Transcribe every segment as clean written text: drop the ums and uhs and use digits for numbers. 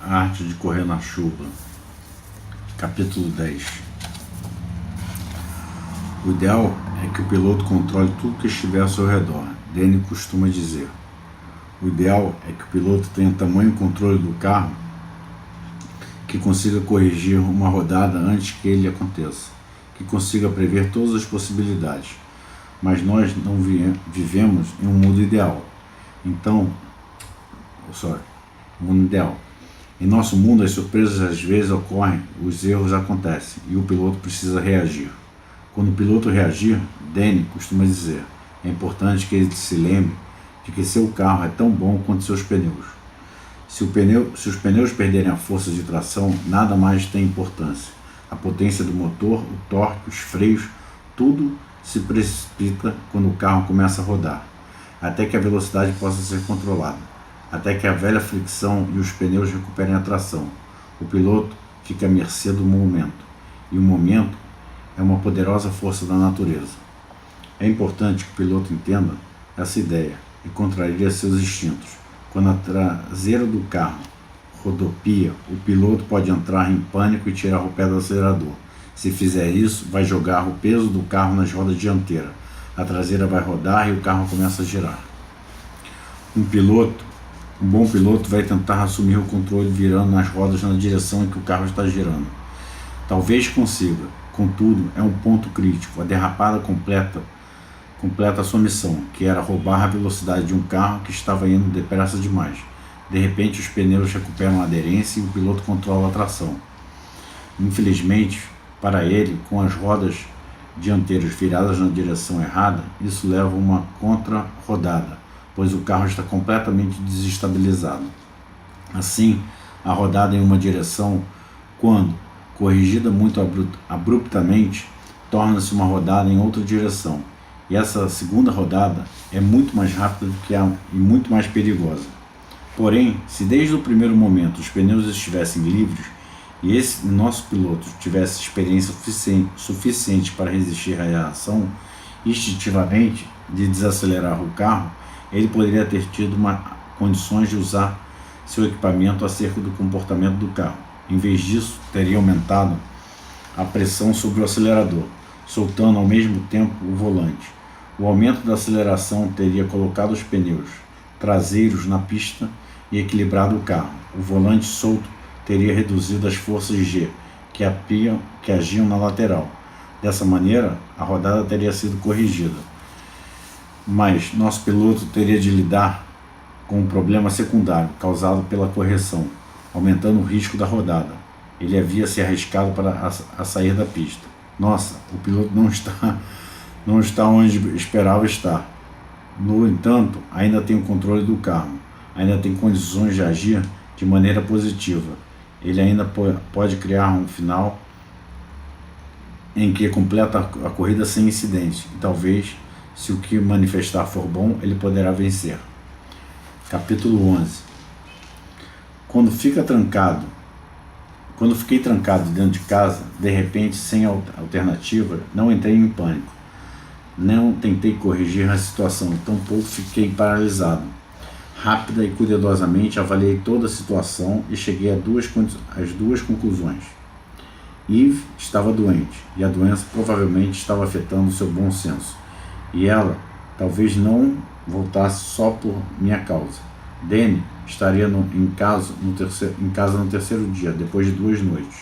A arte de correr na chuva. Capítulo 10. O ideal é que o piloto controle tudo que estiver ao seu redor. Danny costuma dizer. O ideal é que o piloto tenha tamanho controle do carro que consiga corrigir uma rodada antes que ele aconteça, que consiga prever todas as possibilidades. Mas nós não vivemos em um mundo ideal. Mundo ideal. Em nosso mundo, as surpresas às vezes ocorrem, os erros acontecem e o piloto precisa reagir. Quando o piloto reagir, Danny costuma dizer, é importante que ele se lembre de que seu carro é tão bom quanto seus pneus. Se os pneus perderem a força de tração, nada mais tem importância. A potência do motor, o torque, os freios, tudo se precipita quando o carro começa a rodar, até que a velocidade possa ser controlada, até que a velha fricção e os pneus recuperem a tração. O piloto fica à mercê do momento, e o momento é uma poderosa força da natureza. É importante que o piloto entenda essa ideia e contraria seus instintos. Quando a traseira do carro rodopia, o piloto pode entrar em pânico e tirar o pé do acelerador. Se fizer isso, vai jogar o peso do carro nas rodas dianteiras. A traseira vai rodar e o carro começa a girar. Um bom piloto vai tentar assumir o controle virando nas rodas na direção em que o carro está girando. Talvez consiga, contudo, é um ponto crítico. A derrapada completa a sua missão, que era roubar a velocidade de um carro que estava indo depressa demais. De repente, os pneus recuperam a aderência e o piloto controla a tração. Infelizmente, para ele, com as rodas dianteiras viradas na direção errada, isso leva a uma contra-rodada, pois o carro está completamente desestabilizado. Assim, a rodada em uma direção, quando corrigida muito abruptamente, torna-se uma rodada em outra direção. E essa segunda rodada é muito mais rápida e muito mais perigosa. Porém, se desde o primeiro momento os pneus estivessem livres e esse nosso piloto tivesse experiência suficiente para resistir à ação instintivamente de desacelerar o carro, ele poderia ter tido condições de usar seu equipamento acerca do comportamento do carro. Em vez disso, teria aumentado a pressão sobre o acelerador, soltando ao mesmo tempo o volante. O aumento da aceleração teria colocado os pneus traseiros na pista e equilibrado o carro. O volante solto teria reduzido as forças G que agiam na lateral. Dessa maneira, a rodada teria sido corrigida. Mas nosso piloto teria de lidar com um problema secundário causado pela correção, aumentando o risco da rodada. Ele havia se arriscado para sair da pista. Nossa, o piloto não está onde esperava estar. No entanto, ainda tem o controle do carro, ainda tem condições de agir de maneira positiva. Ele ainda pode criar um final em que completa a corrida sem incidente. E talvez, se o que manifestar for bom, ele poderá vencer. Capítulo 11. Quando fiquei trancado dentro de casa, de repente, sem alternativa, não entrei em pânico. Não tentei corrigir a situação, tampouco fiquei paralisado. Rápida e cuidadosamente avaliei toda a situação e cheguei às duas conclusões. Eve estava doente, e a doença provavelmente estava afetando seu bom senso, e ela talvez não voltasse só por minha causa. Danny estaria em casa no terceiro dia, depois de 2 noites.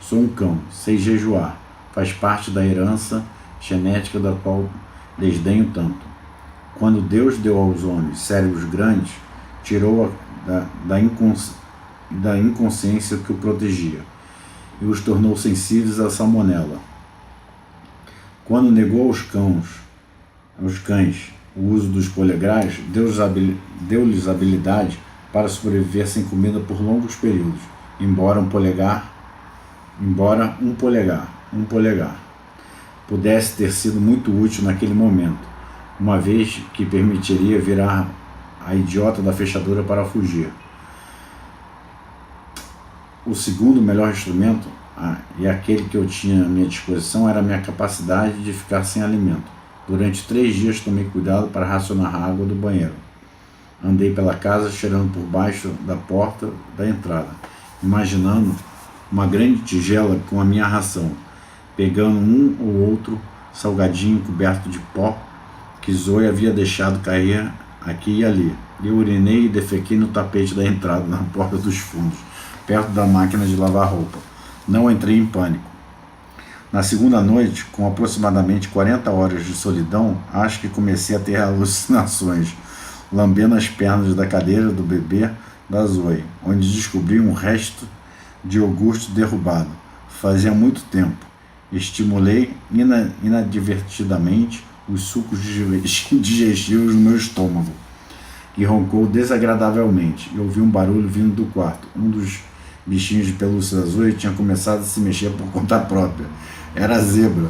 Sou um cão, sei jejuar, faz parte da herança genética da qual desdenho tanto. Quando Deus deu aos homens cérebros grandes, tirou da inconsciência que o protegia e os tornou sensíveis à salmonela. Quando negou aos cães o uso dos polegares, deu-lhes habilidade para sobreviver sem comida por longos períodos, embora um polegar pudesse ter sido muito útil naquele momento, uma vez que permitiria virar a idiota da fechadura para fugir. O segundo melhor instrumento, e aquele que eu tinha à minha disposição, era a minha capacidade de ficar sem alimento. Durante 3 dias tomei cuidado para racionar a água do banheiro. Andei pela casa cheirando por baixo da porta da entrada, imaginando uma grande tigela com a minha ração, pegando um ou outro salgadinho coberto de pó que Zoe havia deixado cair aqui e ali. Eu urinei e defequei no tapete da entrada, na porta dos fundos, perto da máquina de lavar roupa. Não entrei em pânico. Na segunda noite, com aproximadamente 40 horas de solidão, acho que comecei a ter alucinações, lambendo as pernas da cadeira do bebê da Zoe, onde descobri um resto de iogurte derrubado. Fazia muito tempo. Estimulei inadvertidamente os sucos digestivos no meu estômago, que roncou desagradavelmente. Eu ouvi um barulho vindo do quarto. Um dos bichinhos de pelúcia da Zoe tinha começado a se mexer por conta própria. Era a zebra.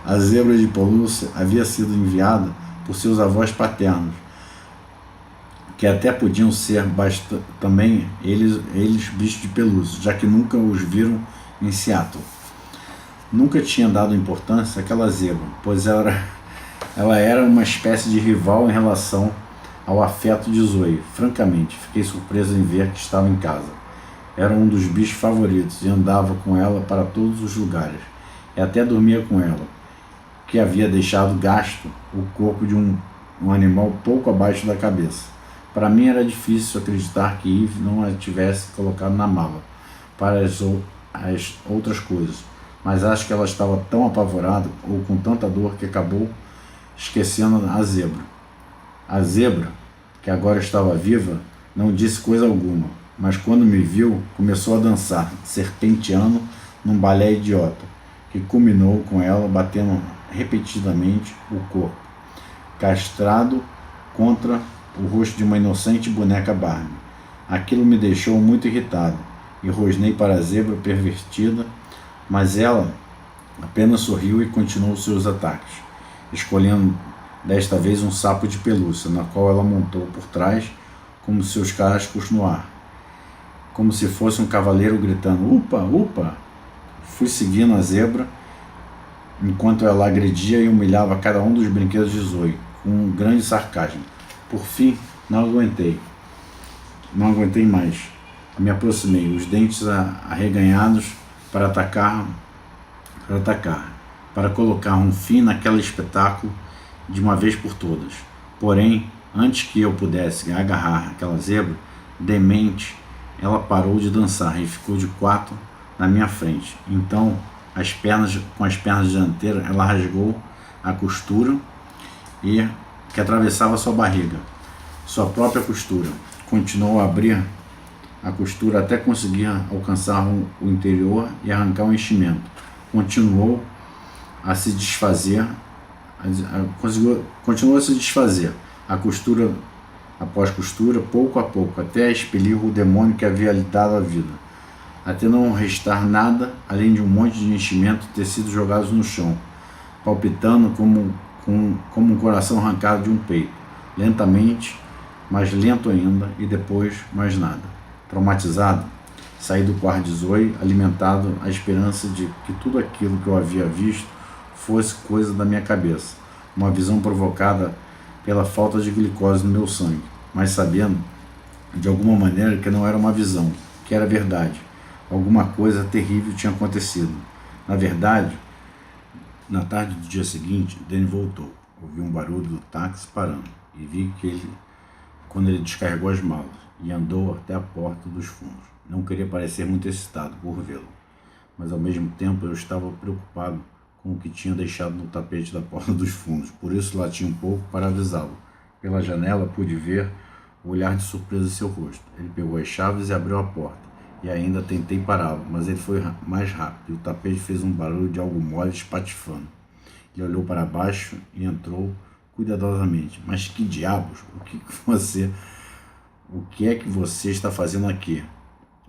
A zebra de pelúcia havia sido enviada por seus avós paternos, que até podiam ser também eles bichos de pelúcia, já que nunca os viram em Seattle. Nunca tinha dado importância àquela zebra, pois ela era uma espécie de rival em relação ao afeto de Zoe. Francamente, fiquei surpreso em ver que estava em casa. Era um dos bichos favoritos e andava com ela para todos os lugares. E até dormia com ela, que havia deixado gasto o corpo de um animal pouco abaixo da cabeça. Para mim era difícil acreditar que Eve não a tivesse colocado na mala para as outras coisas, mas acho que ela estava tão apavorada ou com tanta dor que acabou esquecendo a zebra. A zebra, que agora estava viva, não disse coisa alguma, mas quando me viu, começou a dançar, serpenteando num balé idiota, que culminou com ela batendo repetidamente o corpo, castrado contra o rosto de uma inocente boneca Barbie. Aquilo me deixou muito irritado e rosnei para a zebra pervertida, mas ela apenas sorriu e continuou seus ataques, escolhendo desta vez um sapo de pelúcia, na qual ela montou por trás, como seus cascos no ar, como se fosse um cavaleiro gritando "Upa, upa!". Fui seguindo a zebra, enquanto ela agredia e humilhava cada um dos brinquedos de Zoe, com um grande sarcasmo. Por fim, não aguentei mais. Me aproximei, os dentes arreganhados para colocar um fim naquele espetáculo de uma vez por todas. Porém, antes que eu pudesse agarrar aquela zebra demente, ela parou de dançar e ficou de quatro na minha frente. Então, com as pernas dianteiras, ela rasgou a costura que atravessava sua barriga, sua própria costura. Continuou a abrir a costura até conseguir alcançar o interior e arrancar o enchimento. Continuou a se desfazer, a costura após costura, pouco a pouco, até expelir o demônio que havia lhe dado a vida, até não restar nada além de um monte de enchimento e tecidos jogados no chão, palpitando como um coração arrancado de um peito, lentamente, mais lento ainda, e depois mais nada. Traumatizado, saí do quarto de Zoe, alimentado a esperança de que tudo aquilo que eu havia visto fosse coisa da minha cabeça, uma visão provocada pela falta de glicose no meu sangue, mas sabendo, de alguma maneira, que não era uma visão, que era verdade. Alguma coisa terrível tinha acontecido. Na verdade, na tarde do dia seguinte, Danny voltou. Ouvi um barulho do táxi parando e vi que quando ele descarregou as malas e andou até a porta dos fundos. Não queria parecer muito excitado por vê-lo, mas ao mesmo tempo eu estava preocupado com o que tinha deixado no tapete da porta dos fundos, por isso lati um pouco para avisá-lo. Pela janela pude ver o olhar de surpresa em seu rosto. Ele pegou as chaves e abriu a porta, e ainda tentei pará-lo, mas ele foi mais rápido, e o tapete fez um barulho de algo mole espatifando. Ele olhou para baixo e entrou cuidadosamente. Mas que diabos? O que é que você está fazendo aqui?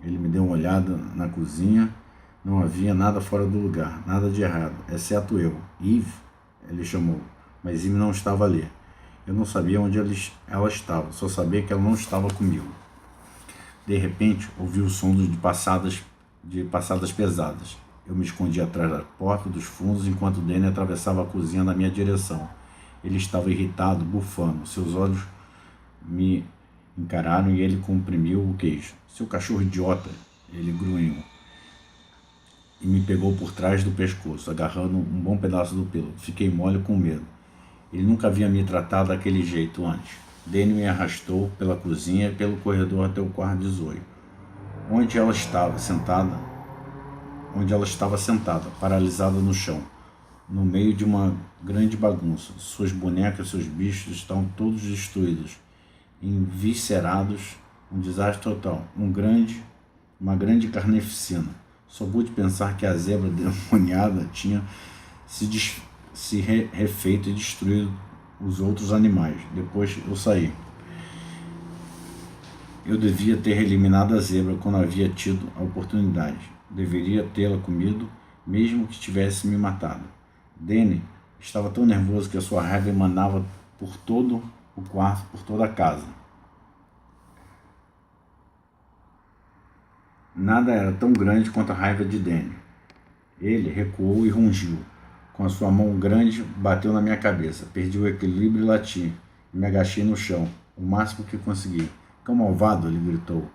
Ele me deu uma olhada na cozinha. Não havia nada fora do lugar, nada de errado, exceto eu. Eve? Ele chamou, mas Eve não estava ali. Eu não sabia onde ela estava, só sabia que ela não estava comigo. De repente, ouvi o som de passadas pesadas. Eu me escondi atrás da porta dos fundos enquanto Danny atravessava a cozinha na minha direção. Ele estava irritado, bufando. Seus olhos me encararam e ele comprimiu o queijo. Seu cachorro idiota, ele grunhiu e me pegou por trás do pescoço, agarrando um bom pedaço do pelo. Fiquei mole com medo. Ele nunca havia me tratado daquele jeito antes. Danny me arrastou pela cozinha e pelo corredor até o quarto de Zoe, onde ela estava sentada, paralisada no chão, no meio de uma grande bagunça. Suas bonecas, seus bichos estavam todos destruídos, enviscerados, um desastre total, uma grande carnificina. Só pude pensar que a zebra demoniada tinha refeito e destruído os outros animais. Depois eu saí. Eu devia ter eliminado a zebra quando havia tido a oportunidade. Deveria tê-la comido, mesmo que tivesse me matado. Danny estava tão nervoso que a sua raiva emanava por todo o quarto, por toda a casa. Nada era tão grande quanto a raiva de Danny. Ele recuou e rungiu. Com a sua mão grande, bateu na minha cabeça. Perdi o equilíbrio e lati. Me agachei no chão, o máximo que consegui. Cão malvado, ele gritou.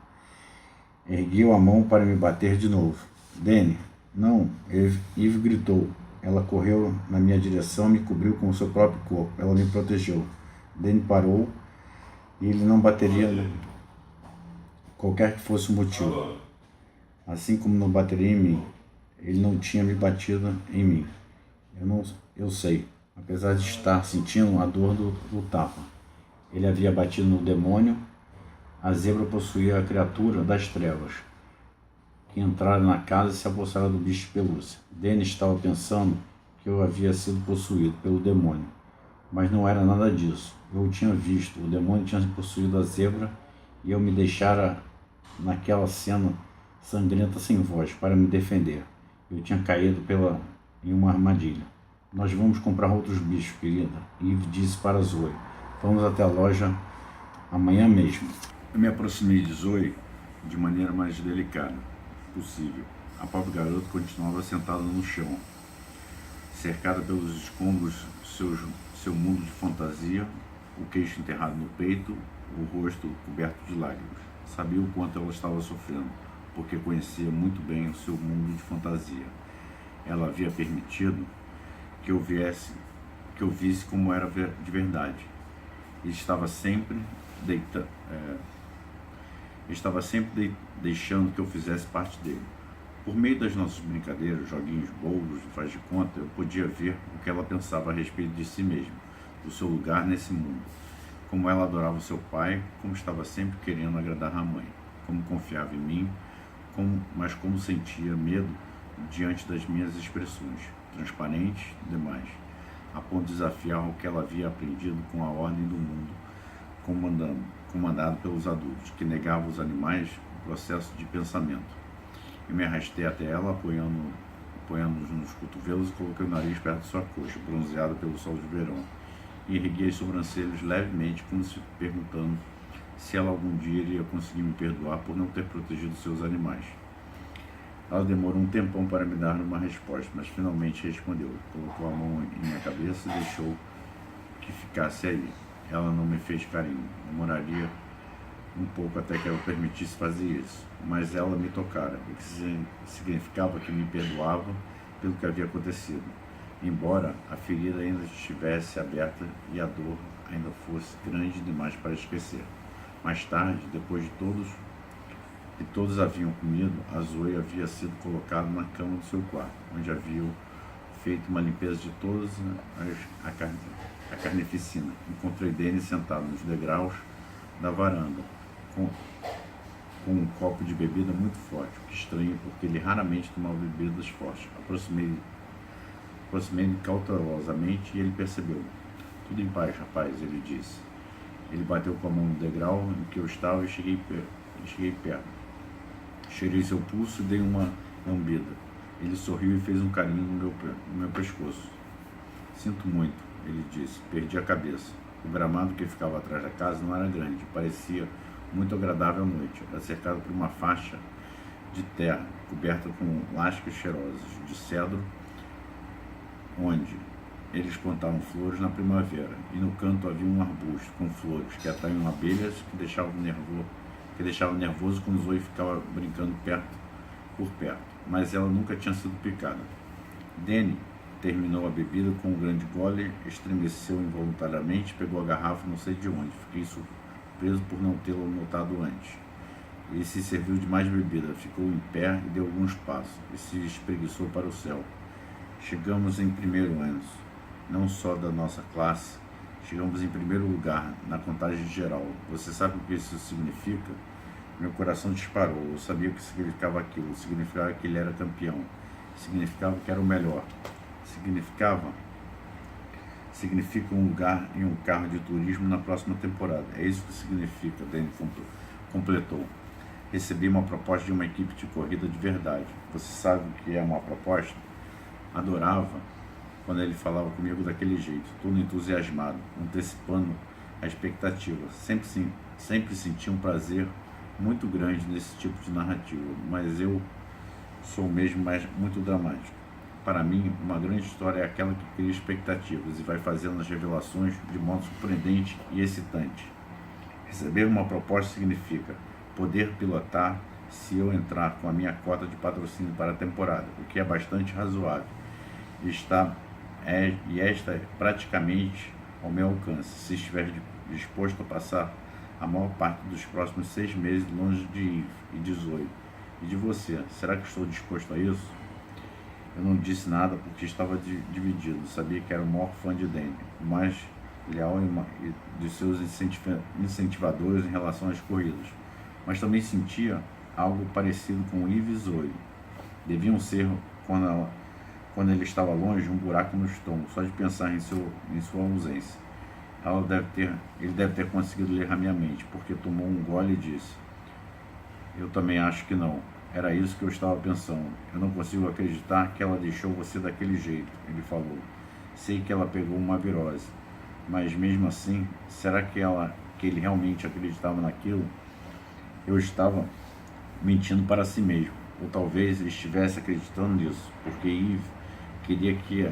Ergueu a mão para me bater de novo. Danny, não, Eve gritou. Ela correu na minha direção e me cobriu com o seu próprio corpo. Ela me protegeu. Danny parou e ele não bateria qualquer que fosse o motivo. Assim como não bateria em mim. Ele não tinha me batido em mim. Eu sei, apesar de estar sentindo a dor do tapa. Ele havia batido no demônio. A zebra possuía a criatura das trevas, que entraram na casa e se apossaram do bicho de pelúcia. Danny estava pensando que eu havia sido possuído pelo demônio, mas não era nada disso. Eu o tinha visto, o demônio tinha possuído a zebra e eu me deixara naquela cena sangrenta sem voz para me defender. Eu tinha caído em uma armadilha. Nós vamos comprar outros bichos, querida, Eve disse para Zoe. Vamos até a loja amanhã mesmo. Eu me aproximei de Zoe de maneira mais delicada possível. A pobre garota continuava sentada no chão, cercada pelos escombros, seu mundo de fantasia, o queixo enterrado no peito, o rosto coberto de lágrimas. Sabia o quanto ela estava sofrendo, porque conhecia muito bem o seu mundo de fantasia. Ela havia permitido que eu visse como era de verdade. E estava sempre deixando que eu fizesse parte dele. Por meio das nossas brincadeiras, joguinhos bobos, faz de conta, eu podia ver o que ela pensava a respeito de si mesma, do seu lugar nesse mundo. Como ela adorava o seu pai, como estava sempre querendo agradar a mãe, como confiava em mim, mas como sentia medo diante das minhas expressões, transparentes demais, a ponto de desafiar o que ela havia aprendido com a ordem do mundo, comandado pelos adultos, que negavam aos animais o processo de pensamento. Eu me arrastei até ela, apoiando-nos nos cotovelos e coloquei o nariz perto de sua coxa, bronzeada pelo sol de verão, e erguei as sobrancelhas levemente, como se perguntando se ela algum dia iria conseguir me perdoar por não ter protegido seus animais. Ela demorou um tempão para me dar uma resposta, mas finalmente respondeu. Colocou a mão em minha cabeça e deixou que ficasse aí. Ela não me fez carinho. Demoraria um pouco até que eu permitisse fazer isso, mas ela me tocara, o que significava que me perdoava pelo que havia acontecido, embora a ferida ainda estivesse aberta e a dor ainda fosse grande demais para esquecer. Mais tarde, depois de todos haviam comido, a Zoe havia sido colocada na cama do seu quarto, onde haviam feito uma limpeza de todas a carnificina. Encontrei Danny sentado nos degraus da varanda, com um copo de bebida muito forte, o que estranho, porque ele raramente tomava bebidas fortes. Aproximei-me cautelosamente e ele percebeu. Tudo em paz, rapaz, ele disse. Ele bateu com a mão no degrau em que eu estava e cheguei perto. Cheirei seu pulso e dei uma lambida. Ele sorriu e fez um carinho no meu pescoço. Sinto muito, ele disse. Perdi a cabeça. O gramado que ficava atrás da casa não era grande, parecia muito agradável à noite. Era cercado por uma faixa de terra, coberta com lascas cheirosas de cedro, onde eles plantavam flores na primavera, e no canto havia um arbusto com flores que atraíam abelhas que deixavam nervoso quando Zoe ficava brincando por perto, mas ela nunca tinha sido picada. Danny terminou a bebida com um grande gole, estremeceu involuntariamente, pegou a garrafa não sei de onde. Fiquei surpreso por não tê-lo notado antes. Ele se serviu de mais bebida, ficou em pé e deu alguns passos, e se espreguiçou para o céu. Chegamos em primeiro, Enzo. Não só da nossa classe, chegamos em primeiro lugar na contagem geral. Você sabe o que isso significa? Meu coração disparou. Eu sabia o que significava aquilo. Significava que ele era campeão. Significava que era o melhor. Significa um lugar em um carro de turismo na próxima temporada. É isso que significa, Danny completou. Recebi uma proposta de uma equipe de corrida de verdade. Você sabe o que é uma proposta? Adorava quando ele falava comigo daquele jeito, todo entusiasmado, antecipando a expectativa. Sempre senti um prazer muito grande nesse tipo de narrativa, mas eu sou mesmo muito dramático. Para mim, uma grande história é aquela que cria expectativas e vai fazendo as revelações de modo surpreendente e excitante. Receber uma proposta significa poder pilotar se eu entrar com a minha cota de patrocínio para a temporada, o que é bastante razoável. Esta é praticamente ao meu alcance, se estiver disposto a passar a maior parte dos próximos 6 meses longe de Yves e de Zoe. E de você, será que estou disposto a isso? Eu não disse nada porque estava dividido. Sabia que era o maior fã de Danny, o mais leal e de seus incentivadores em relação às corridas. Mas também sentia algo parecido com Yves e Zoe. Deviam ser, quando ele estava longe, um buraco no estômago, só de pensar em sua ausência. Ele deve ter conseguido ler a minha mente, porque tomou um gole e disse: eu também acho que não. Era isso que eu estava pensando. Eu não consigo acreditar que ela deixou você daquele jeito, ele falou. Sei que ela pegou uma virose, mas mesmo assim, será que ele realmente acreditava naquilo? Eu estava mentindo para si mesmo, ou talvez ele estivesse acreditando nisso, porque Yves queria que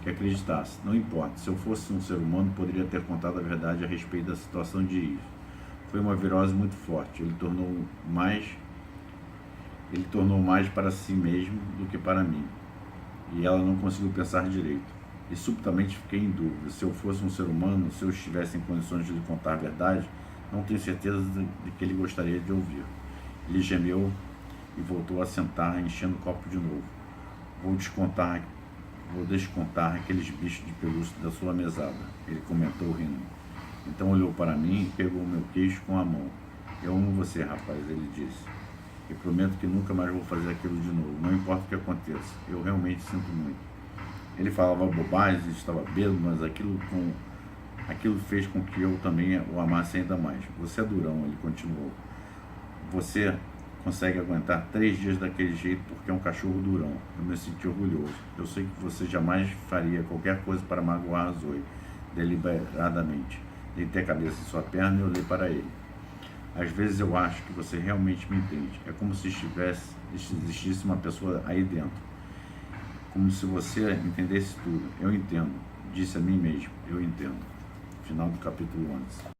acreditasse. Não importa, se eu fosse um ser humano, poderia ter contado a verdade a respeito da situação de Yves. Foi uma virose muito forte. Ele tornou mais para si mesmo do que para mim. E ela não conseguiu pensar direito. E subitamente fiquei em dúvida. Se eu fosse um ser humano, se eu estivesse em condições de lhe contar a verdade, não tenho certeza de que ele gostaria de ouvir. Ele gemeu e voltou a sentar, enchendo o copo de novo. Vou descontar aqueles bichos de pelúcia da sua mesada, ele comentou rindo. Então olhou para mim e pegou o meu queixo com a mão. Eu amo você, rapaz, ele disse. E prometo que nunca mais vou fazer aquilo de novo, não importa o que aconteça. Eu realmente sinto muito. Ele falava bobagens, estava bêbado, mas aquilo fez com que eu também o amasse ainda mais. Você é durão, ele continuou. Você consegue aguentar 3 dias daquele jeito porque é um cachorro durão. Eu me senti orgulhoso. Eu sei que você jamais faria qualquer coisa para magoar a Zoe, deliberadamente. Deitei a cabeça em sua perna e olhei para ele. Às vezes eu acho que você realmente me entende. É como se existisse uma pessoa aí dentro. Como se você entendesse tudo. Eu entendo. Disse a mim mesmo. Eu entendo. Final do capítulo 11.